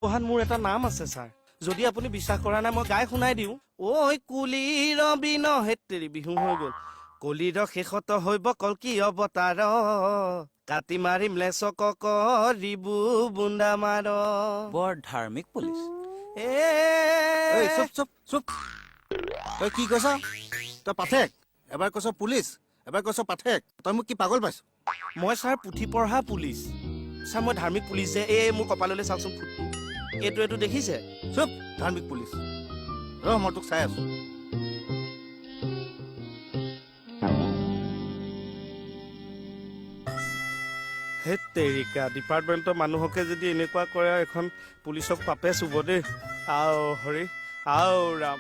পঢ়াত মোৰ এটা নাম আছে ছাৰ যদি আপুনি বিশ্বাস কৰা নাই মই গাই শুনাই দিওঁ ঐ কুলিৰ বিন হেতেৰি বিহু হৈ গ'ল কলিৰ শেষত হৈব কলকি অৱতাৰ কাটি মাৰিম লেচক ৰিবু বুন্দা মাৰ বৰ ধাৰ্মিক পুলিচ। এই চুপ চুপ চুপ তই কি কৈছ তই পাঠেক এবাৰ কৈছ পুলিচ এবাৰ কৈছ পাঠেক তই মোক কি পাগল পাইছ মই ছাৰ পুথি পঢ়া পুলিচ ছাৰ মই ধাৰ্মিক পুলিচ যে এই মোৰ কপাললৈ চাওকচোন ফুটটো এইটো দেখিছে চুপ ধাৰ্মিক পুলিচ ৰহ মই তোক চাই আছো হেত তেৰিকা ডিপাৰ্টমেণ্টৰ মানুহকে যদি এনেকুৱা কৰে এখন পুলিচক পাপে চুব দেই আও হৰি আও ৰাম